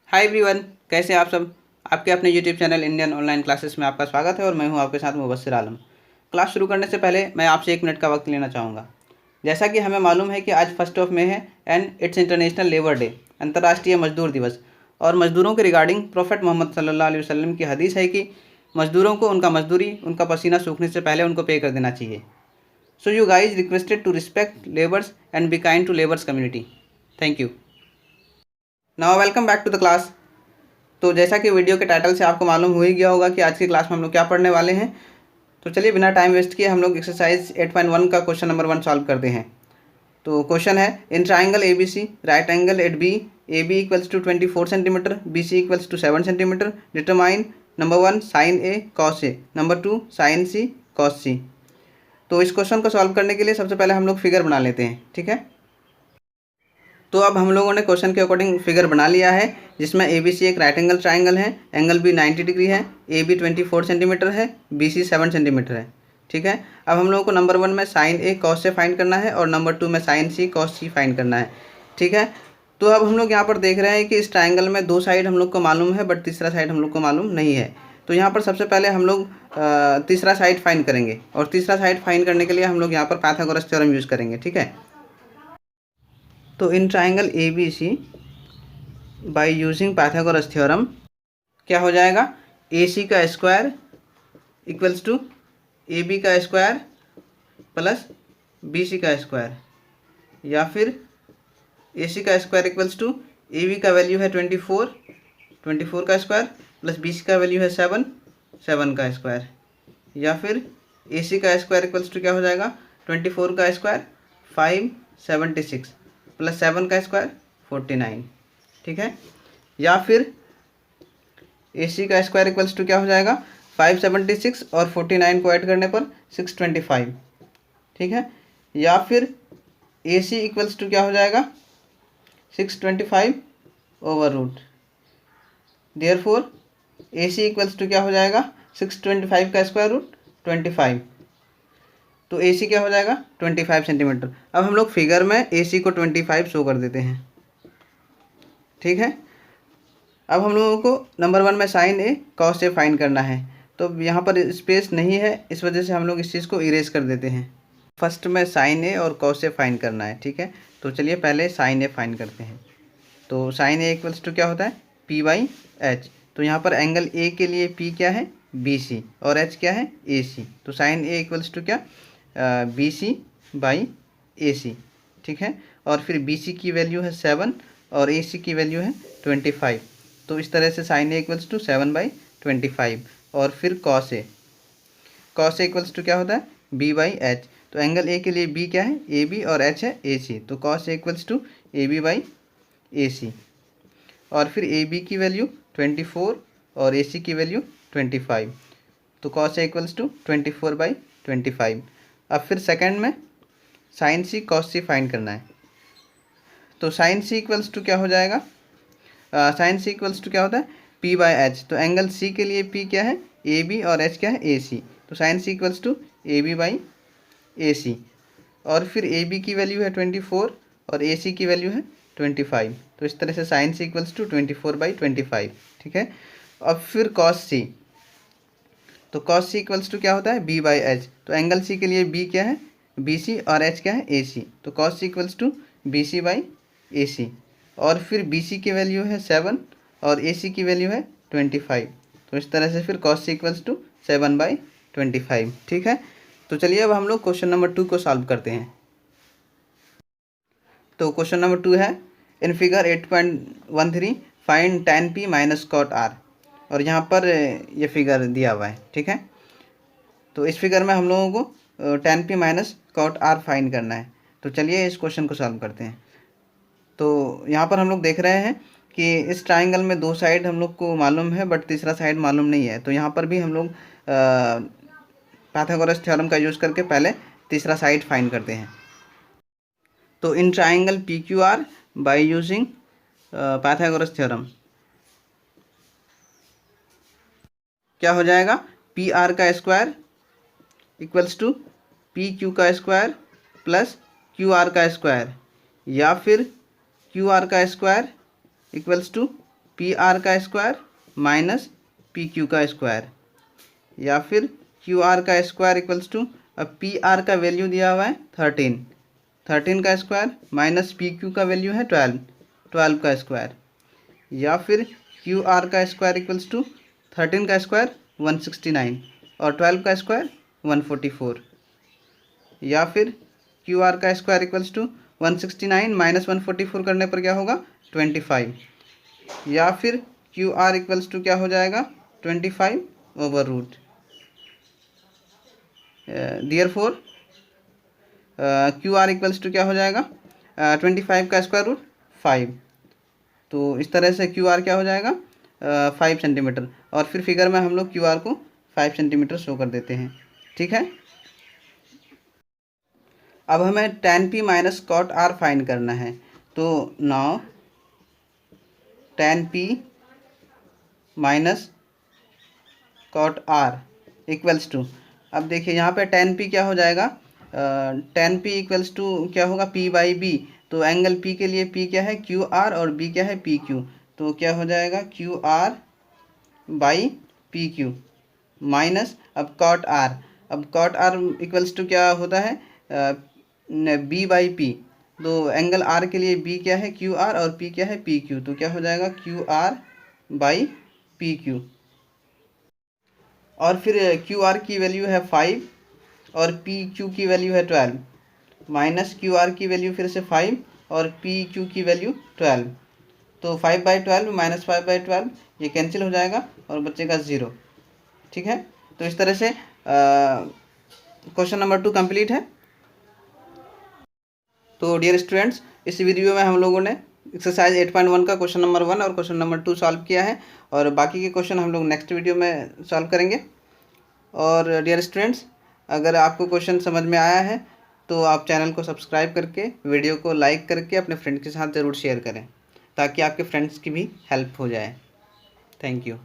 Hi everyone, कैसे हैं आप सब। आपके अपने YouTube channel Indian online classes में आपका स्वागत है और मैं हूं आपके साथ मुबस्सिर आलम। क्लास शुरू करने से पहले मैं आपसे 1 मिनट का वक्त लेना चाहूँगा। जैसा कि हमें मालूम है कि आज 1 मई है and it's international labour day, अंतर्राष्ट्रीय मजदूर दिवस। और मजदूरों के रिगार्डिंग प्रोफेट मोहम्मद सल्लल्लाहु अलैहि वसल्लम की हदीस है कि मजदूरों को उनका मजदूरी, उनका पसीना सूखने से पहले उनको पे कर देना चाहिए। So you guys requested to respect labours and be kind to labours community. Thank you. Now welcome back to the class. तो जैसा कि वीडियो के टाइटल से आपको मालूम हो ही गया होगा कि आज की क्लास में हम लोग क्या पढ़ने वाले हैं। तो चलिए बिना टाइम वेस्ट किए हम लोग एक्सरसाइज 8.1 का क्वेश्चन नंबर 1 सॉल्व करते हैं। तो क्वेश्चन है, in triangle A B C right angle at B A B equals to 24 centimetre, B C equals to 7 centimetre, determine number 1 sine A cos A, number 2 sine C cos C. तो इस question को solve करने के लिए सबसे पहले हम लोग फिगर बना लेते हैं, ठीक है। तो अब हम लोगों ने क्वेश्चन के अकॉर्डिंग फिगर बना लिया है, जिसमें ए बी सी एक राइट एंगल ट्राइंगल है, एंगल बी 90 डिग्री है, ए बी 24 सेंटीमीटर है, बी सी 7 सेंटीमीटर है, ठीक है। अब हम लोगों को नंबर 1 में साइन ए कॉस से फाइंड करना है और नंबर 2 में साइन सी कॉस सी फाइंड करना है, ठीक है। तो अब हम लोग यहाँ पर देख रहे हैं कि इस ट्राइंगल में 2 साइड हम लोग को मालूम है, बट तीसरा साइड हम लोग को मालूम नहीं है। तो यहाँ पर सबसे पहले हम लोग तीसरा साइड फाइंड करेंगे, और तीसरा साइड फाइंड करने के लिए हम लोग यहाँ पर पाइथागोरस थ्योरम यूज़ करेंगे, ठीक है। तो in triangle A B C by using Pythagoras theorem क्या हो जाएगा, ए सी का square equals to A B का स्क्वायर प्लस बी सी का स्क्वायर, या फिर ए सी का square equals to A B का वैल्यू है 24 का स्क्वायर प्लस बी सी का वैल्यू है 7 का स्क्वायर, या फिर ए सी का स्क्वायर इक्वल्स टू क्या हो जाएगा 24 का स्क्वायर 576 प्लस 7 का स्क्वायर 49, ठीक है। या फिर ए सी का स्क्वायर इक्वल्स टू क्या हो जाएगा 576 और 49 को ऐड करने पर 625, ठीक है। या फिर ए सी इक्वल्स टू क्या हो जाएगा 625 over root, therefore A C equals to क्या हो जाएगा 625 का स्क्वायर रूट 25। तो ए सी क्या हो जाएगा 25 सेंटीमीटर। अब हम लोग फिगर में ए सी को 25 शो कर देते हैं, ठीक है। अब हम लोगों को नंबर 1 में sign A cos A find करना है, तो यहाँ पर स्पेस नहीं है, इस वजह से हम लोग इस चीज़ को इरेज कर देते हैं। फर्स्ट में साइन ए और कॉस ए फाइंड करना है, ठीक है। तो चलिए पहले साइन ए फाइंड करते हैं। तो साइन ए इक्वल्स टू क्या होता है पी बाई एच। तो यहाँ पर एंगल ए के लिए पी क्या है बी सी और एच क्या है ए सी। तो साइन ए इक्वल्स टू क्या बी सी बाई ए सी, ठीक है। और फिर बी सी की वैल्यू है 7 और ए सी की वैल्यू है 25। तो इस तरह से साइन ए इक्वल्स टू 7/25। और फिर कॉस ए इक्वल्स टू क्या होता है बी बाई एच। तो एंगल ए के लिए बी क्या है ए बी और एच है ए सी। तो cos A equals to A B by A C. और फिर ए बी की वैल्यू 24 और ए सी की वैल्यू 25। तो कॉस ए इक्वल्स टू 24/25। अब फिर सेकंड में साइन सी कॉस सी फाइंड करना है। तो साइन सी इक्वल्स टू क्या हो जाएगा साइन सी इक्वल्स टू क्या होता है पी बाई एच। तो एंगल सी के लिए पी क्या है ए बी और एच क्या है ए सी। तो sine C equals to A B by A C. और फिर ए बी की वैल्यू है 24 और ए सी की वैल्यू है 25। तो इस तरह से साइन सी इक्वल्स टू 24/25, ठीक है। अब फिर कॉस सी। तो कॉस सी इक्वल्स टू क्या होता है बी बाई एच। तो एंगल सी के लिए बी क्या है बी सी और एच क्या है ए सी। तो cos C equals to B C by A C. और फिर बी सी की वैल्यू है 7 और ए सी की वैल्यू है 25। तो इस तरह से फिर कॉस सी इक्वल्स टू 7/25, ठीक है। तो चलिए अब हम लोग क्वेश्चन नंबर 2 को सॉल्व करते हैं। तो क्वेश्चन नंबर 2 है, in figure 8.13 find tan p minus cot R. और यहाँ पर ये फिगर दिया हुआ है, ठीक है। तो इस फिगर में हम लोगों को tan p minus cot R find करना है। तो चलिए इस क्वेश्चन को सॉल्व करते हैं। तो यहाँ पर हम लोग देख रहे हैं कि इस ट्राइंगल में 2 साइड हम लोग को मालूम है, बट तीसरा साइड मालूम नहीं है। तो यहाँ पर भी हम लोग पाइथागोरस थ्योरम का यूज़ करके पहले तीसरा साइड फाइंड करते हैं। तो in triangle P Q R by using Pythagoras theorem क्या हो जाएगा पी आर का square equals to P Q का स्क्वायर प्लस क्यू आर का स्क्वायर, या फिर क्यू आर का square equals to P R का स्क्वायर माइनस पी क्यू का स्क्वायर, या फिर क्यू आर का स्क्वायर इक्वल्स टू, अब पी आर का वैल्यू दिया हुआ है 13 का स्क्वायर माइनस पी क्यू का वैल्यू है 12 का स्क्वायर, या फिर क्यू आर का स्क्वायर इक्वल्स टू 13 का स्क्वायर 169 और 12 का स्क्वायर 144, या फिर क्यू आर का स्क्वायर इक्वल्स टू 169 माइनस 144 करने पर क्या होगा 25, या फिर क्यू आर इक्वल्स टू क्या हो जाएगा 25 over root. Therefore Q R equals to क्या हो जाएगा 25 का स्क्वायर रूट 5। तो इस तरह से क्यू आर क्या हो जाएगा 5 सेंटीमीटर, और फिर फिगर में हम लोग क्यू आर को 5 सेंटीमीटर शो कर देते हैं। ठीक है, अब हमें tan p minus cot r find करना है। तो now tan p minus cot r equals to, अब देखिए यहाँ पे tan p क्या हो जाएगा, tan p इक्वल्स टू क्या होगा p बाई b। तो एंगल p के लिए p क्या है क्यू आर और b क्या है पी क्यू, तो क्या हो जाएगा Q R by P Q minus अब कॉट r, अब कॉट r इक्वल्स टू क्या होता है b बाई पी। तो एंगल r के लिए b क्या है क्यू आर और p क्या है पी क्यू, तो क्या हो जाएगा Q R by P Q. और फिर क्यू आर की वैल्यू है 5 और पी क्यू की वैल्यू है 12, माइनस क्यू आर की वैल्यू फिर से 5 और पी क्यू की वैल्यू 12। तो 5/12 माइनस 5/12 ये कैंसिल हो जाएगा और बचेगा 0। ठीक है, तो इस तरह से क्वेश्चन नंबर 2 कंप्लीट है। तो डियर स्टूडेंट्स, इस वीडियो में हम लोगों ने एक्सरसाइज 8.1 का क्वेश्चन नंबर 1 और क्वेश्चन नंबर 2 सॉल्व किया है, और बाकी के क्वेश्चन हम लोग नेक्स्ट वीडियो में सॉल्व करेंगे। और डियर स्टूडेंट्स, अगर आपको क्वेश्चन समझ में आया है तो आप चैनल को सब्सक्राइब करके वीडियो को लाइक करके अपने फ्रेंड के साथ ज़रूर शेयर करें, ताकि आपके फ्रेंड्स की भी हेल्प हो जाए। Thank you.